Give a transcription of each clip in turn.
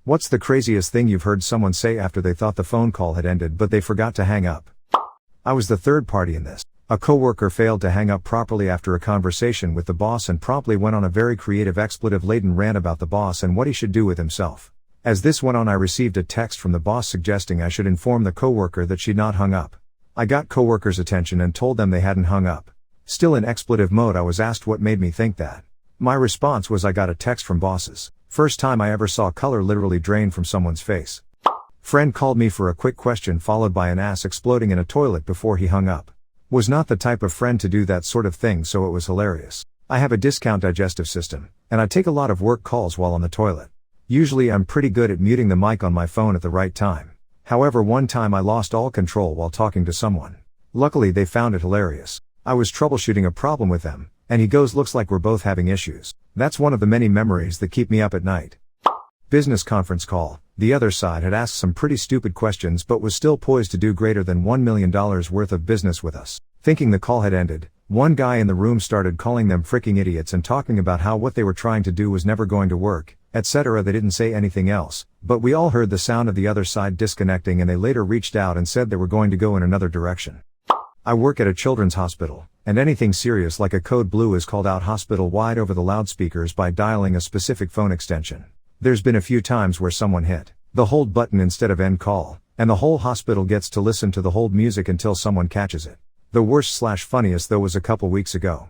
What's the craziest thing you've heard someone say after they thought the phone call had ended but they forgot to hang up? I was the third party in this. A coworker failed to hang up properly after a conversation with the boss and promptly went on a very creative expletive-laden rant about the boss and what he should do with himself. As this went on, I received a text from the boss suggesting I should inform the coworker that she'd not hung up. I got coworkers' attention and told them they hadn't hung up. Still in expletive mode, I was asked what made me think that. My response was I got a text from bosses. First time I ever saw color literally drain from someone's face. Friend called me for a quick question followed by an ass exploding in a toilet before he hung up. Was not the type of friend to do that sort of thing, so it was hilarious. I have a discount digestive system, and I take a lot of work calls while on the toilet. Usually I'm pretty good at muting the mic on my phone at the right time. However, one time I lost all control while talking to someone. Luckily they found it hilarious. I was troubleshooting a problem with them, and he goes, "Looks like we're both having issues." That's one of the many memories that keep me up at night. Business conference call. The other side had asked some pretty stupid questions but was still poised to do greater than $1 million worth of business with us. Thinking the call had ended, one guy in the room started calling them freaking idiots and talking about how what they were trying to do was never going to work, etc. They didn't say anything else, but we all heard the sound of the other side disconnecting, and they later reached out and said they were going to go in another direction. I work at a children's hospital, and anything serious like a code blue is called out hospital-wide over the loudspeakers by dialing a specific phone extension. There's been a few times where someone hit the hold button instead of end call, and the whole hospital gets to listen to the hold music until someone catches it. The worst/funniest though was a couple weeks ago.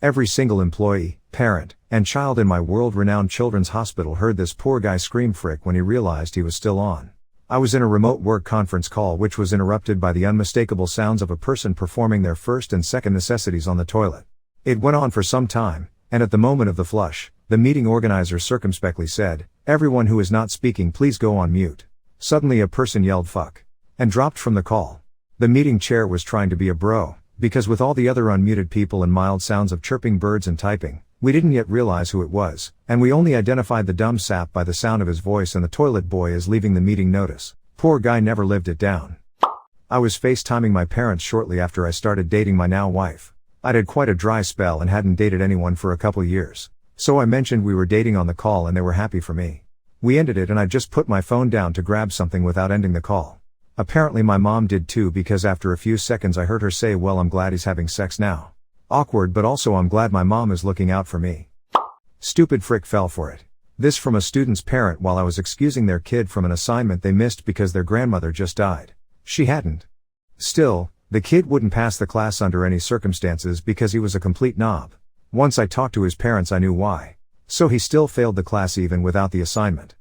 Every single employee, parent, and child in my world-renowned children's hospital heard this poor guy scream frick when he realized he was still on. I was in a remote work conference call which was interrupted by the unmistakable sounds of a person performing their first and second necessities on the toilet. It went on for some time, and at the moment of the flush, the meeting organizer circumspectly said, "Everyone who is not speaking please go on mute." Suddenly a person yelled "fuck" and dropped from the call. The meeting chair was trying to be a bro, because with all the other unmuted people and mild sounds of chirping birds and typing, we didn't yet realize who it was, and we only identified the dumb sap by the sound of his voice and the toilet boy as leaving the meeting notice. Poor guy never lived it down. I was FaceTiming my parents shortly after I started dating my now wife. I'd had quite a dry spell and hadn't dated anyone for a couple years. So I mentioned we were dating on the call and they were happy for me. We ended it and I just put my phone down to grab something without ending the call. Apparently my mom did too, because after a few seconds I heard her say, "Well, I'm glad he's having sex now." Awkward, but also I'm glad my mom is looking out for me. Stupid frick fell for it. This from a student's parent while I was excusing their kid from an assignment they missed because their grandmother just died. She hadn't. Still, the kid wouldn't pass the class under any circumstances because he was a complete knob. Once I talked to his parents I knew why. So he still failed the class even without the assignment.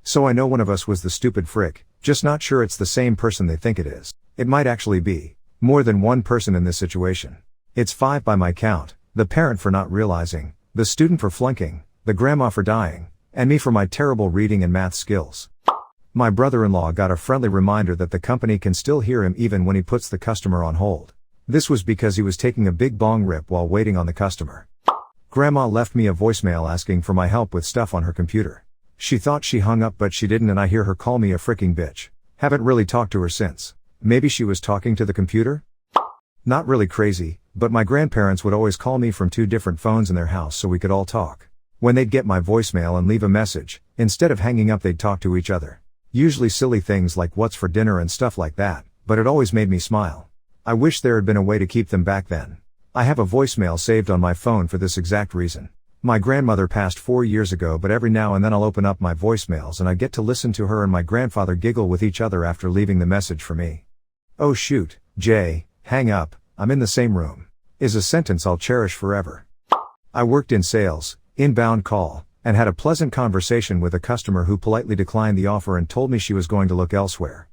So I know one of us was the stupid frick, just not sure it's the same person they think it is. It might actually be more than one person in this situation. It's 5 by my count: the parent for not realizing, the student for flunking, the grandma for dying, and me for my terrible reading and math skills. My brother-in-law got a friendly reminder that the company can still hear him even when he puts the customer on hold. This was because he was taking a big bong rip while waiting on the customer. Grandma left me a voicemail asking for my help with stuff on her computer. She thought she hung up but she didn't, and I hear her call me a freaking bitch. Haven't really talked to her since. Maybe she was talking to the computer? Not really crazy, but my grandparents would always call me from 2 different phones in their house so we could all talk. When they'd get my voicemail and leave a message, instead of hanging up they'd talk to each other. Usually silly things like what's for dinner and stuff like that, but it always made me smile. I wish there had been a way to keep them back then. I have a voicemail saved on my phone for this exact reason. My grandmother passed 4 years ago, but every now and then I'll open up my voicemails and I get to listen to her and my grandfather giggle with each other after leaving the message for me. "Oh shoot, Jay, hang up, I'm in the same room," is a sentence I'll cherish forever. I worked in sales, inbound call, and had a pleasant conversation with a customer who politely declined the offer and told me she was going to look elsewhere.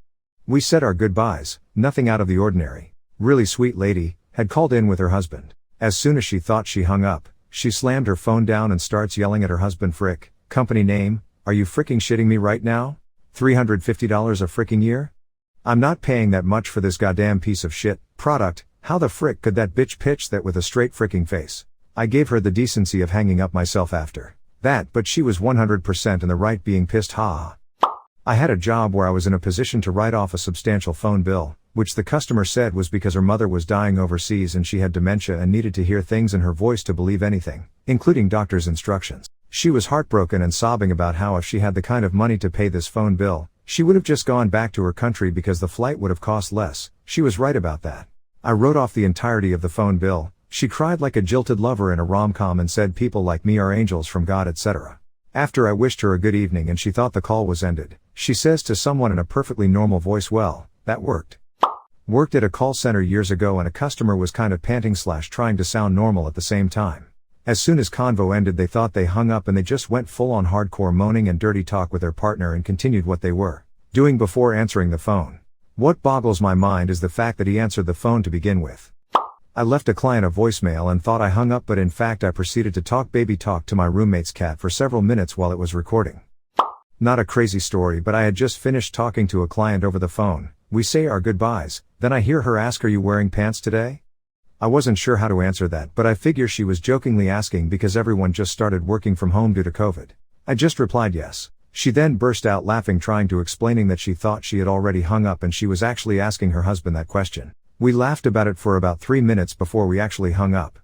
We said our goodbyes, nothing out of the ordinary. Really sweet lady, had called in with her husband. As soon as she thought she hung up, she slammed her phone down and starts yelling at her husband, "Frick, company name, are you fricking shitting me right now? $350 a fricking year? I'm not paying that much for this goddamn piece of shit product. How the frick could that bitch pitch that with a straight fricking face?" I gave her the decency of hanging up myself after that, but she was 100% in the right being pissed, ha. I had a job where I was in a position to write off a substantial phone bill, which the customer said was because her mother was dying overseas and she had dementia and needed to hear things in her voice to believe anything, including doctor's instructions. She was heartbroken and sobbing about how if she had the kind of money to pay this phone bill, she would have just gone back to her country because the flight would have cost less. She was right about that. I wrote off the entirety of the phone bill. She cried like a jilted lover in a rom-com and said people like me are angels from God, etc. After I wished her a good evening and she thought the call was ended, she says to someone in a perfectly normal voice, "Well, that worked." Worked at a call center years ago and a customer was kind of panting / trying to sound normal at the same time. As soon as convo ended they thought they hung up and they just went full on hardcore moaning and dirty talk with their partner and continued what they were doing before answering the phone. What boggles my mind is the fact that he answered the phone to begin with. I left a client a voicemail and thought I hung up, but in fact I proceeded to talk baby talk to my roommate's cat for several minutes while it was recording. Not a crazy story, but I had just finished talking to a client over the phone. We say our goodbyes, then I hear her ask, "Are you wearing pants today?" I wasn't sure how to answer that, but I figure she was jokingly asking because everyone just started working from home due to COVID. I just replied yes. She then burst out laughing, trying to explaining that she thought she had already hung up and she was actually asking her husband that question. We laughed about it for about 3 minutes before we actually hung up.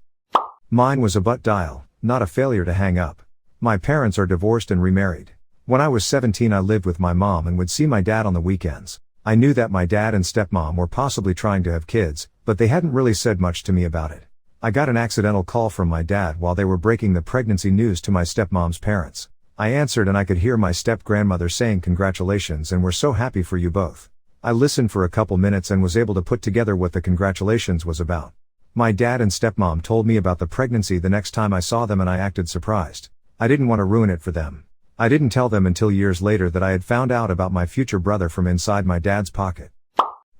Mine was a butt dial, not a failure to hang up. My parents are divorced and remarried. When I was 17 I lived with my mom and would see my dad on the weekends. I knew that my dad and stepmom were possibly trying to have kids, but they hadn't really said much to me about it. I got an accidental call from my dad while they were breaking the pregnancy news to my stepmom's parents. I answered and I could hear my step-grandmother saying congratulations and we're so happy for you both. I listened for a couple minutes and was able to put together what the congratulations was about. My dad and stepmom told me about the pregnancy the next time I saw them and I acted surprised. I didn't want to ruin it for them. I didn't tell them until years later that I had found out about my future brother from inside my dad's pocket.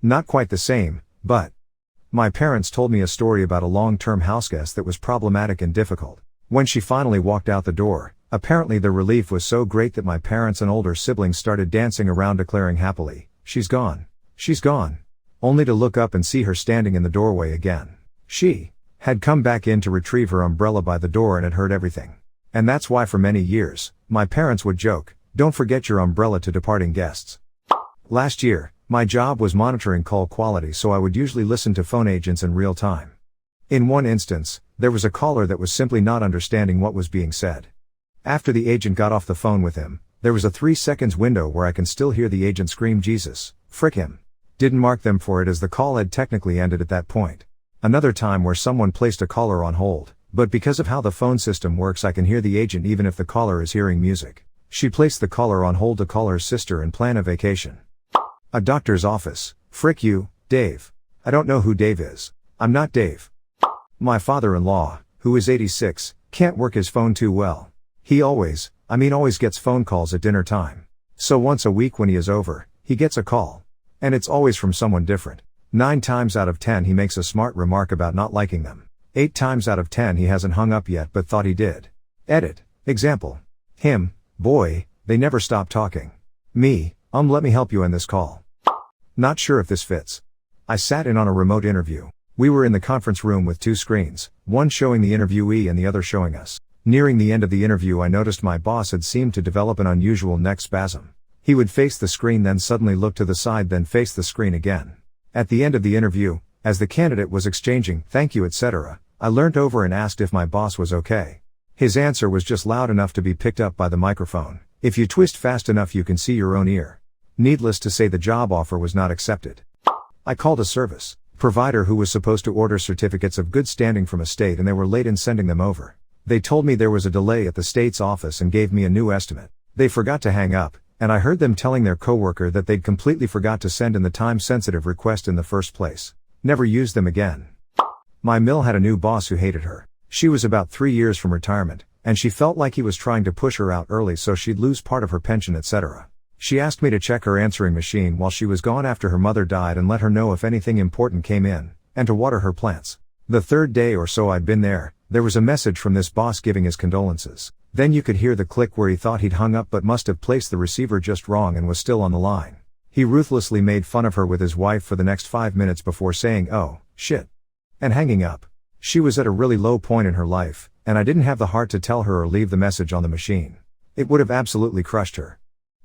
Not quite the same, but my parents told me a story about a long-term houseguest that was problematic and difficult. When she finally walked out the door, apparently the relief was so great that my parents and older siblings started dancing around declaring happily, "She's gone. She's gone." Only to look up and see her standing in the doorway again. She had come back in to retrieve her umbrella by the door and had heard everything. And that's why for many years, my parents would joke, "Don't forget your umbrella to departing guests." Last year, my job was monitoring call quality, so I would usually listen to phone agents in real time. In one instance, there was a caller that was simply not understanding what was being said. After the agent got off the phone with him, there was a 3 seconds window where I can still hear the agent scream, "Jesus, frick him." Didn't mark them for it as the call had technically ended at that point. Another time where someone placed a caller on hold, but because of how the phone system works I can hear the agent even if the caller is hearing music. She placed the caller on hold to call her sister and plan a vacation. A doctor's office. "Frick you, Dave. I don't know who Dave is. I'm not Dave." My father-in-law, who is 86, can't work his phone too well. He always gets phone calls at dinner time. So once a week when he is over, he gets a call. And it's always from someone different. 9 times out of 10 he makes a smart remark about not liking them. 8 times out of 10 he hasn't hung up yet but thought he did. Edit. Example. Him, boy, they never stop talking. Me, let me help you end this call. Not sure if this fits. I sat in on a remote interview. We were in the conference room with 2 screens, one showing the interviewee and the other showing us. Nearing the end of the interview I noticed my boss had seemed to develop an unusual neck spasm. He would face the screen then suddenly look to the side then face the screen again. At the end of the interview, as the candidate was exchanging "thank you" etc., I leant over and asked if my boss was okay. His answer was just loud enough to be picked up by the microphone. If you twist fast enough you can see your own ear. Needless to say the job offer was not accepted. I called a service provider who was supposed to order certificates of good standing from a state and they were late in sending them over. They told me there was a delay at the state's office and gave me a new estimate. They forgot to hang up, and I heard them telling their coworker that they'd completely forgot to send in the time-sensitive request in the first place. Never used them again. My mill had a new boss who hated her. She was about 3 years from retirement, and she felt like he was trying to push her out early so she'd lose part of her pension etc. She asked me to check her answering machine while she was gone after her mother died and let her know if anything important came in, and to water her plants. The 3rd day or so I'd been there was a message from this boss giving his condolences. Then you could hear the click where he thought he'd hung up but must have placed the receiver just wrong and was still on the line. He ruthlessly made fun of her with his wife for the next 5 minutes before saying, "Oh, shit," and hanging up. She was at a really low point in her life, and I didn't have the heart to tell her or leave the message on the machine. It would have absolutely crushed her.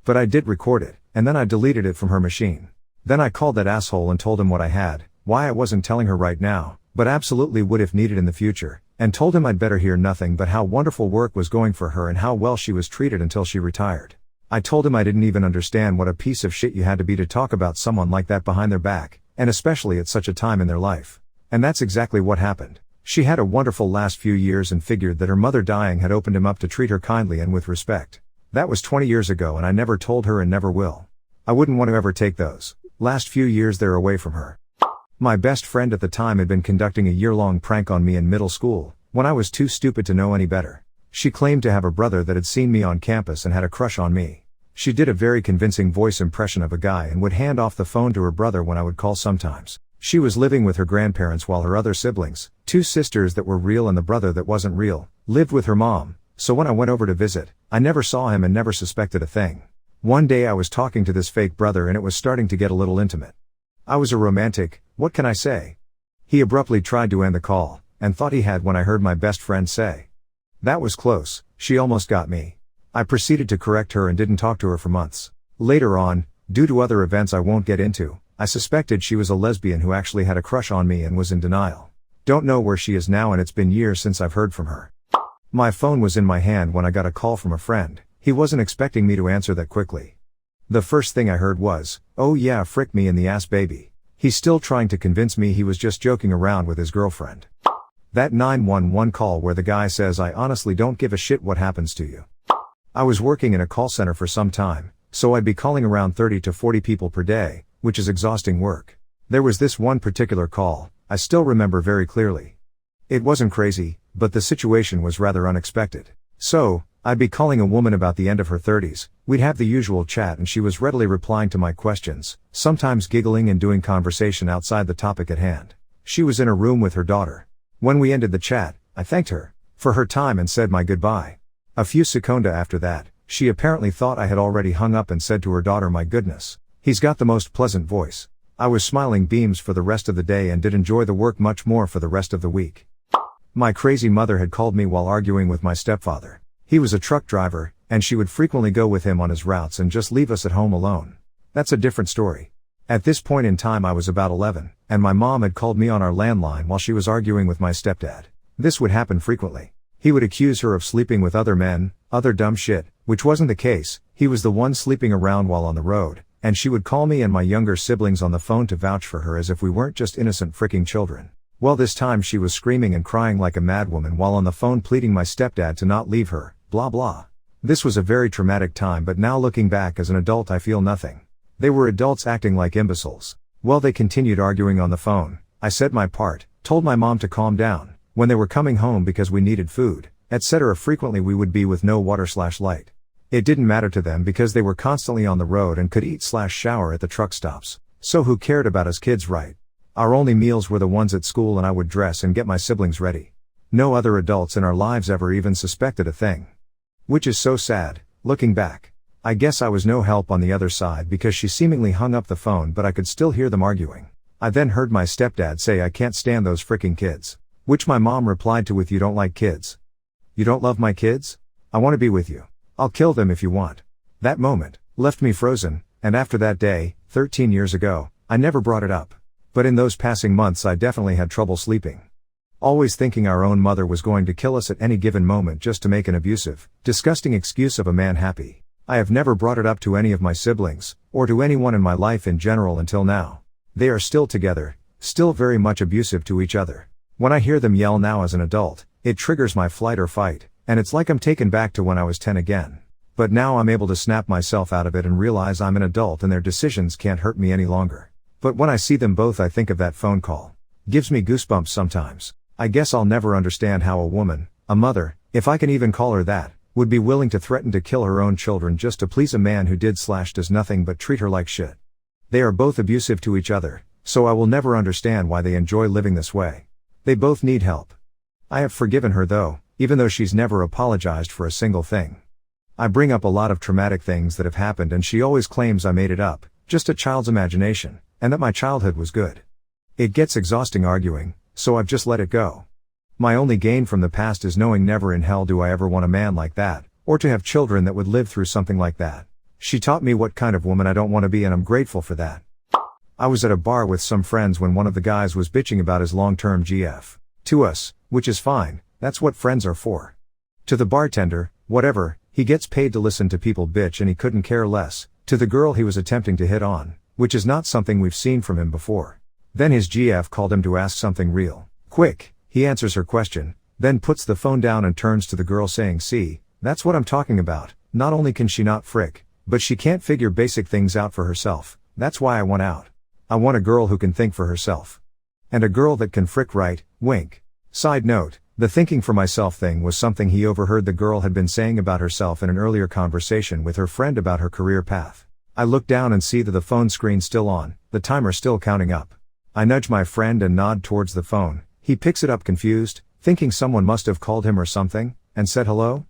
But I did record it, and then I deleted it from her machine. Then I called that asshole and told him what I had, why I wasn't telling her right now, but absolutely would if needed in the future, and told him I'd better hear nothing but how wonderful work was going for her and how well she was treated until she retired. I told him I didn't even understand what a piece of shit you had to be to talk about someone like that behind their back, and especially at such a time in their life. And that's exactly what happened. She had a wonderful last few years and figured that her mother dying had opened him up to treat her kindly and with respect. That was 20 years ago and I never told her and never will. I wouldn't want to ever take those last few years there away from her. My best friend at the time had been conducting a year-long prank on me in middle school, when I was too stupid to know any better. She claimed to have a brother that had seen me on campus and had a crush on me. She did a very convincing voice impression of a guy and would hand off the phone to her brother when I would call sometimes. She was living with her grandparents while her other siblings, 2 sisters that were real and the brother that wasn't real, lived with her mom, so when I went over to visit, I never saw him and never suspected a thing. One day I was talking to this fake brother and it was starting to get a little intimate. I was a romantic, what can I say? He abruptly tried to end the call, and thought he had when I heard my best friend say, "That was close, she almost got me." I proceeded to correct her and didn't talk to her for months. Later on, due to other events I won't get into, I suspected she was a lesbian who actually had a crush on me and was in denial. Don't know where she is now and it's been years since I've heard from her. My phone was in my hand when I got a call from a friend. He wasn't expecting me to answer that quickly. The first thing I heard was, "Oh yeah, frick me in the ass baby." He's still trying to convince me he was just joking around with his girlfriend. That 911 call where the guy says, "I honestly don't give a shit what happens to you." I was working in a call center for some time, so I'd be calling around 30 to 40 people per day, which is exhausting work. There was this one particular call, I still remember very clearly. It wasn't crazy, but the situation was rather unexpected. So, I'd be calling a woman about the end of her 30s, we'd have the usual chat and she was readily replying to my questions, sometimes giggling and doing conversation outside the topic at hand. She was in a room with her daughter. When we ended the chat, I thanked her for her time and said my goodbye. A few seconds after that, she apparently thought I had already hung up and said to her daughter, "My goodness, he's got the most pleasant voice." I was smiling beams for the rest of the day and did enjoy the work much more for the rest of the week. My crazy mother had called me while arguing with my stepfather. He was a truck driver, and she would frequently go with him on his routes and just leave us at home alone. That's a different story. At this point in time I was about 11, and my mom had called me on our landline while she was arguing with my stepdad. This would happen frequently. He would accuse her of sleeping with other men, other dumb shit, which wasn't the case. He was the one sleeping around while on the road, and she would call me and my younger siblings on the phone to vouch for her as if we weren't just innocent freaking children. Well, this time she was screaming and crying like a madwoman while on the phone pleading my stepdad to not leave her, blah blah. This was a very traumatic time, but now looking back as an adult I feel nothing. They were adults acting like imbeciles. Well, they continued arguing on the phone. I said my part, told my mom to calm down, when they were coming home because we needed food, etc. Frequently we would be with no water/light. It didn't matter to them because they were constantly on the road and could eat/shower at the truck stops. So who cared about us kids, right? Our only meals were the ones at school and I would dress and get my siblings ready. No other adults in our lives ever even suspected a thing. Which is so sad, looking back. I guess I was no help on the other side because she seemingly hung up the phone, but I could still hear them arguing. I then heard my stepdad say, "I can't stand those fricking kids." Which my mom replied to with, "You don't like kids? You don't love my kids? I want to be with you. I'll kill them if you want." That moment left me frozen, and after that day, 13 years ago, I never brought it up. But in those passing months I definitely had trouble sleeping. Always thinking our own mother was going to kill us at any given moment just to make an abusive, disgusting excuse of a man happy. I have never brought it up to any of my siblings, or to anyone in my life in general until now. They are still together, still very much abusive to each other. When I hear them yell now as an adult, it triggers my flight or fight, and it's like I'm taken back to when I was 10 again. But now I'm able to snap myself out of it and realize I'm an adult and their decisions can't hurt me any longer. But when I see them both I think of that phone call. Gives me goosebumps sometimes. I guess I'll never understand how a woman, a mother, if I can even call her that, would be willing to threaten to kill her own children just to please a man who does nothing but treat her like shit. They are both abusive to each other, so I will never understand why they enjoy living this way. They both need help. I have forgiven her though, even though she's never apologized for a single thing. I bring up a lot of traumatic things that have happened and she always claims I made it up, just a child's imagination, and that my childhood was good. It gets exhausting arguing, so I've just let it go. My only gain from the past is knowing never in hell do I ever want a man like that, or to have children that would live through something like that. She taught me what kind of woman I don't want to be and I'm grateful for that. I was at a bar with some friends when one of the guys was bitching about his long-term GF. To us, which is fine, that's what friends are for. To the bartender, whatever, he gets paid to listen to people bitch and he couldn't care less. To the girl he was attempting to hit on, which is not something we've seen from him before. Then his GF called him to ask something real quick. He answers her question, then puts the phone down and turns to the girl saying, "See, that's what I'm talking about. Not only can she not frick, but she can't figure basic things out for herself. That's why I want out. I want a girl who can think for herself. And a girl that can frick right, wink." Side note, the thinking for myself thing was something he overheard the girl had been saying about herself in an earlier conversation with her friend about her career path. I look down and see that the phone screen's still on, the timer still counting up. I nudge my friend and nod towards the phone. He picks it up confused, thinking someone must have called him or something, and said hello?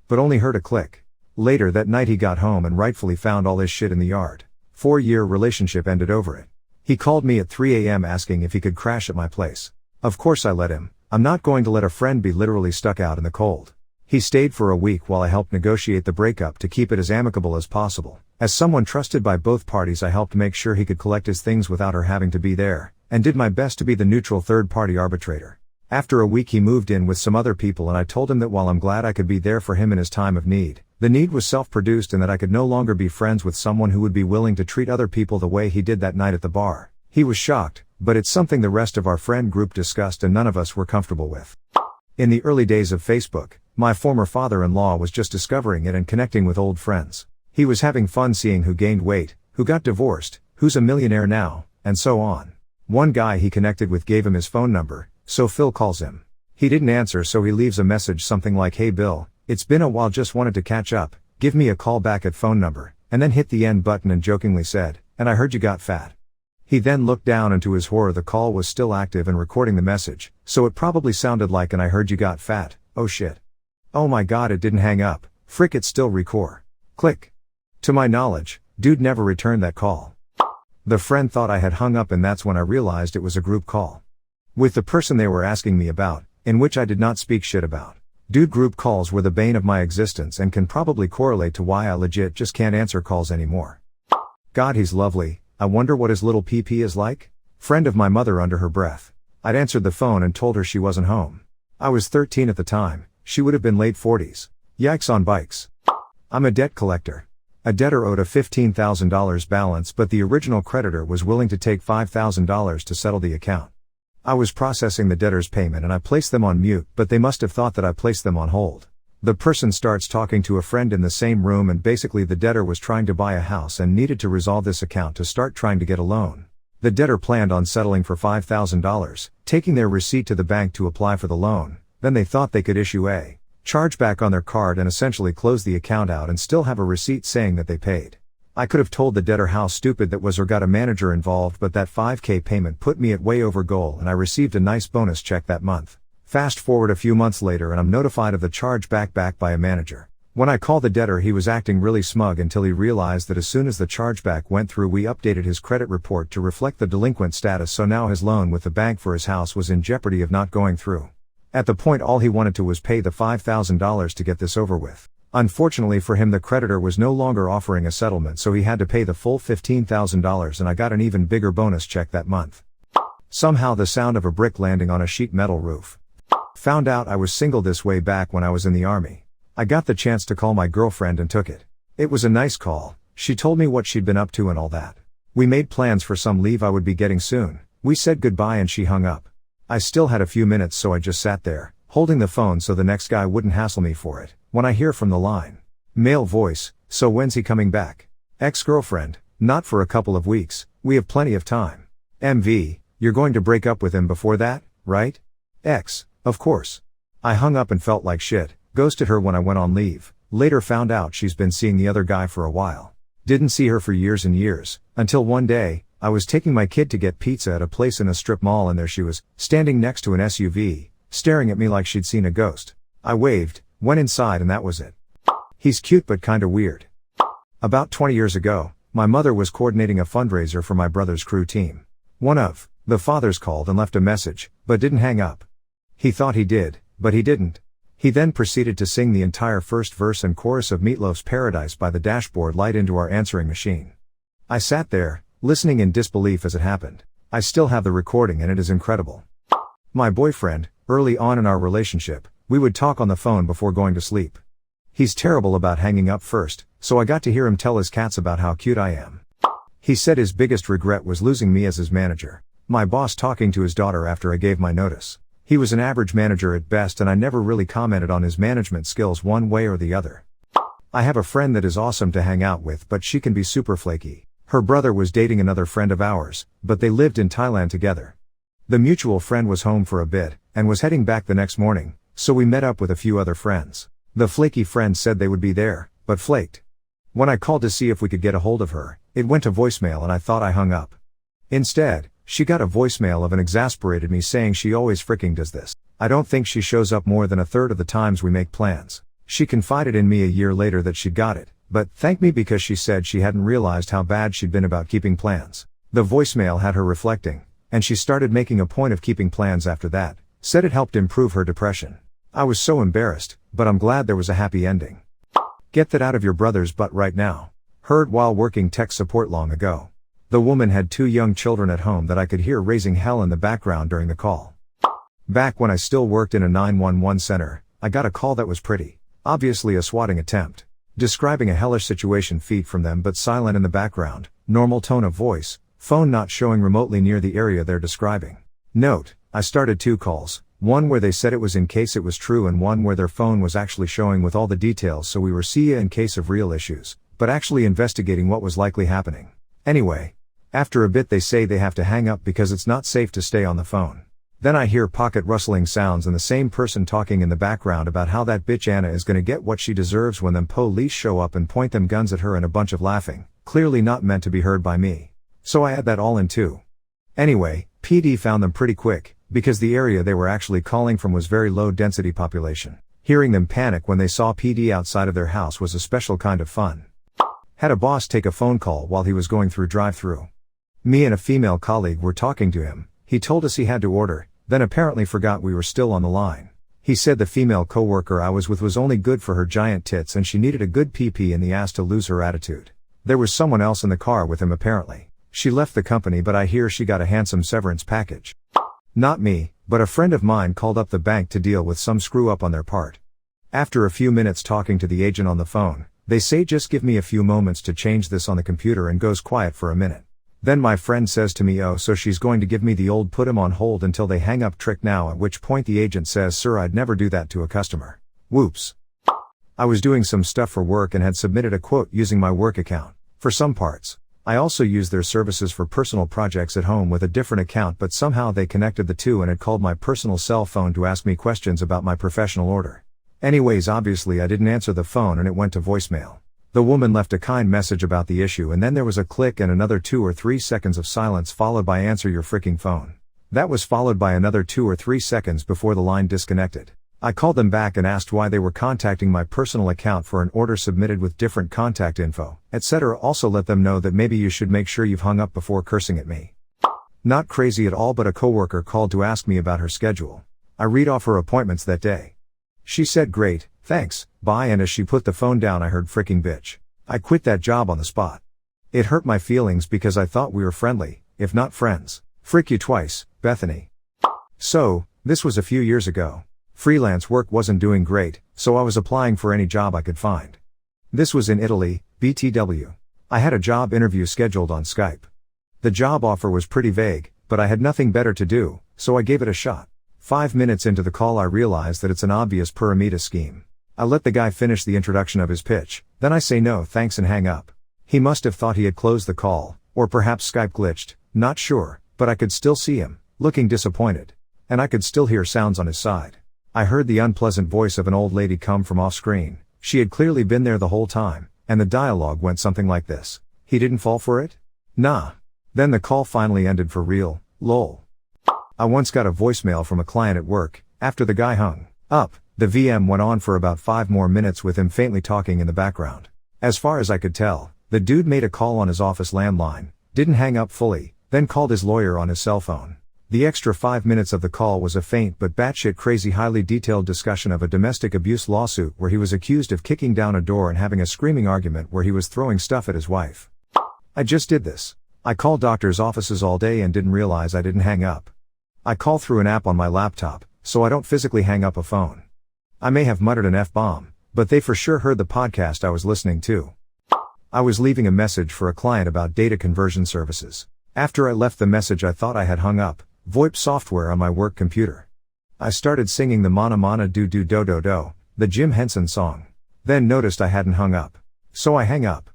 But only heard a click. Later that night he got home and rightfully found all his shit in the yard. 4-year relationship ended over it. He called me at 3 a.m. asking if he could crash at my place. Of course I let him. I'm not going to let a friend be literally stuck out in the cold. He stayed for a week while I helped negotiate the breakup to keep it as amicable as possible. As someone trusted by both parties, I helped make sure he could collect his things without her having to be there, and did my best to be the neutral third-party arbitrator. After a week he moved in with some other people and I told him that while I'm glad I could be there for him in his time of need, the need was self-produced and that I could no longer be friends with someone who would be willing to treat other people the way he did that night at the bar. He was shocked, but it's something the rest of our friend group discussed and none of us were comfortable with. In the early days of Facebook, my former father-in-law was just discovering it and connecting with old friends. He was having fun seeing who gained weight, who got divorced, who's a millionaire now, and so on. One guy he connected with gave him his phone number, so Phil calls him. He didn't answer, so he leaves a message something like, "Hey Bill, it's been a while, just wanted to catch up, give me a call back at phone number," and then hit the end button and jokingly said, "And I heard you got fat." He then looked down and to his horror the call was still active and recording the message, so it probably sounded like, "And I heard you got fat, oh shit. Oh my god, it didn't hang up, frick, it still record." Click. To my knowledge, dude never returned that call. The friend thought I had hung up and that's when I realized it was a group call. With the person they were asking me about, in which I did not speak shit about. Dude, group calls were the bane of my existence and can probably correlate to why I legit just can't answer calls anymore. God, he's lovely, I wonder what his little PP is like? Friend of my mother under her breath. I'd answered the phone and told her she wasn't home. I was 13 at the time, she would have been late 40s. Yikes on bikes. I'm a debt collector. A debtor owed a $15,000 balance, but the original creditor was willing to take $5,000 to settle the account. I was processing the debtor's payment and I placed them on mute, but they must have thought that I placed them on hold. The person starts talking to a friend in the same room and basically the debtor was trying to buy a house and needed to resolve this account to start trying to get a loan. The debtor planned on settling for $5,000, taking their receipt to the bank to apply for the loan, then they thought they could issue a chargeback on their card and essentially close the account out and still have a receipt saying that they paid. I could have told the debtor how stupid that was or got a manager involved, but that $5,000 payment put me at way over goal and I received a nice bonus check that month. Fast forward a few months later and I'm notified of the chargeback back by a manager. When I called the debtor he was acting really smug until he realized that as soon as the chargeback went through we updated his credit report to reflect the delinquent status, so now his loan with the bank for his house was in jeopardy of not going through. At the point all he wanted to was pay the $5,000 to get this over with. Unfortunately for him the creditor was no longer offering a settlement, so he had to pay the full $15,000 and I got an even bigger bonus check that month. Somehow the sound of a brick landing on a sheet metal roof. Found out I was single this way back when I was in the army. I got the chance to call my girlfriend and took it. It was a nice call, she told me what she'd been up to and all that. We made plans for some leave I would be getting soon. We said goodbye and she hung up. I still had a few minutes, so I just sat there, holding the phone so the next guy wouldn't hassle me for it, when I hear from the line. Male voice, "So when's he coming back?" Ex-girlfriend, "Not for a couple of weeks, we have plenty of time." MV, "You're going to break up with him before that, right?" Ex, "Of course." I hung up and felt like shit, ghosted her when I went on leave, later found out she's been seeing the other guy for a while. Didn't see her for years and years, until one day, I was taking my kid to get pizza at a place in a strip mall and there she was, standing next to an SUV, staring at me like she'd seen a ghost. I waved, went inside and that was it. He's cute but kinda weird. About 20 years ago, my mother was coordinating a fundraiser for my brother's crew team. One of the fathers called and left a message, but didn't hang up. He thought he did, but he didn't. He then proceeded to sing the entire first verse and chorus of Meatloaf's Paradise by the dashboard light into our answering machine. I sat there, listening in disbelief as it happened. I still have the recording and it is incredible. My boyfriend, early on in our relationship, we would talk on the phone before going to sleep. He's terrible about hanging up first, so I got to hear him tell his cats about how cute I am. He said his biggest regret was losing me as his manager. My boss talking to his daughter after I gave my notice. He was an average manager at best and I never really commented on his management skills one way or the other. I have a friend that is awesome to hang out with, but she can be super flaky. Her brother was dating another friend of ours, but they lived in Thailand together. The mutual friend was home for a bit, and was heading back the next morning, so we met up with a few other friends. The flaky friend said they would be there, but flaked. When I called to see if we could get a hold of her, it went to voicemail and I thought I hung up. Instead, she got a voicemail of an exasperated me saying she always fricking does this. I don't think she shows up more than a third of the times we make plans. She confided in me a year later that she'd got it, but thanked me because she said she hadn't realized how bad she'd been about keeping plans. The voicemail had her reflecting, and she started making a point of keeping plans after that, said it helped improve her depression. I was so embarrassed, but I'm glad there was a happy ending. Get that out of your brother's butt right now. Heard while working tech support long ago. The woman had 2 young children at home that I could hear raising hell in the background during the call. Back when I still worked in a 911 center, I got a call that was pretty obviously a swatting attempt. Describing a hellish situation feet from them but silent in the background, normal tone of voice, phone not showing remotely near the area they're describing. Note, I started 2 calls, one where they said it was in case it was true and one where their phone was actually showing with all the details so we were see ya in case of real issues, but actually investigating what was likely happening. Anyway, after a bit they say they have to hang up because it's not safe to stay on the phone. Then I hear pocket rustling sounds and the same person talking in the background about how that bitch Anna is gonna get what she deserves when them police show up and point them guns at her and a bunch of laughing, clearly not meant to be heard by me. So I add that all in too. Anyway, PD found them pretty quick, because the area they were actually calling from was very low density population. Hearing them panic when they saw PD outside of their house was a special kind of fun. Had a boss take a phone call while he was going through drive-through. Me and a female colleague were talking to him. He told us he had to order, then apparently forgot we were still on the line. He said the female coworker I was with was only good for her giant tits and she needed a good pee-pee in the ass to lose her attitude. There was someone else in the car with him apparently. She left the company but I hear she got a handsome severance package. Not me, but a friend of mine called up the bank to deal with some screw up on their part. After a few minutes talking to the agent on the phone, they say just give me a few moments to change this on the computer and goes quiet for a minute. Then my friend says to me, oh, so she's going to give me the old put him on hold until they hang up trick now, at which point the agent says, sir, I'd never do that to a customer. Whoops. I was doing some stuff for work and had submitted a quote using my work account. For some parts. I also used their services for personal projects at home with a different account, but somehow they connected the two and had called my personal cell phone to ask me questions about my professional order. Anyways, obviously I didn't answer the phone and it went to voicemail. The woman left a kind message about the issue and then there was a click and another 2 or 3 seconds of silence followed by answer your freaking phone. That was followed by another 2 or 3 seconds before the line disconnected. I called them back and asked why they were contacting my personal account for an order submitted with different contact info, etc. Also let them know that maybe you should make sure you've hung up before cursing at me. Not crazy at all, but a coworker called to ask me about her schedule. I read off her appointments that day. She said great, thanks, bye, and as she put the phone down I heard fricking bitch. I quit that job on the spot. It hurt my feelings because I thought we were friendly, if not friends. Frick you twice, Bethany. So, this was a few years ago. Freelance work wasn't doing great, so I was applying for any job I could find. This was in Italy, BTW. I had a job interview scheduled on Skype. The job offer was pretty vague, but I had nothing better to do, so I gave it a shot. 5 minutes into the call I realized that it's an obvious pyramid scheme. I let the guy finish the introduction of his pitch, then I say no thanks and hang up. He must have thought he had closed the call, or perhaps Skype glitched, not sure, but I could still see him, looking disappointed. And I could still hear sounds on his side. I heard the unpleasant voice of an old lady come from off screen. She had clearly been there the whole time, and the dialogue went something like this. He didn't fall for it? Nah. Then the call finally ended for real, lol. I once got a voicemail from a client at work. After the guy hung up, the VM went on for about 5 more minutes with him faintly talking in the background. As far as I could tell, the dude made a call on his office landline, didn't hang up fully, then called his lawyer on his cell phone. The extra 5 minutes of the call was a faint but batshit crazy highly detailed discussion of a domestic abuse lawsuit where he was accused of kicking down a door and having a screaming argument where he was throwing stuff at his wife. I just did this. I call doctors' offices all day and didn't realize I didn't hang up. I call through an app on my laptop, so I don't physically hang up a phone. I may have muttered an F-bomb, but they for sure heard the podcast I was listening to. I was leaving a message for a client about data conversion services. After I left the message I thought I had hung up, VoIP software on my work computer. I started singing the Mana Mana Do Do Do Do Do, the Jim Henson song. Then noticed I hadn't hung up. So I hang up.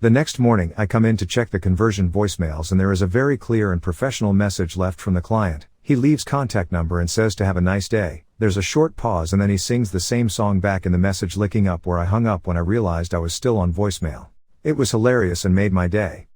The next morning I come in to check the conversion voicemails and there is a very clear and professional message left from the client. He leaves contact number and says to have a nice day. There's a short pause and then he sings the same song back in the message, licking up where I hung up when I realized I was still on voicemail. It was hilarious and made my day.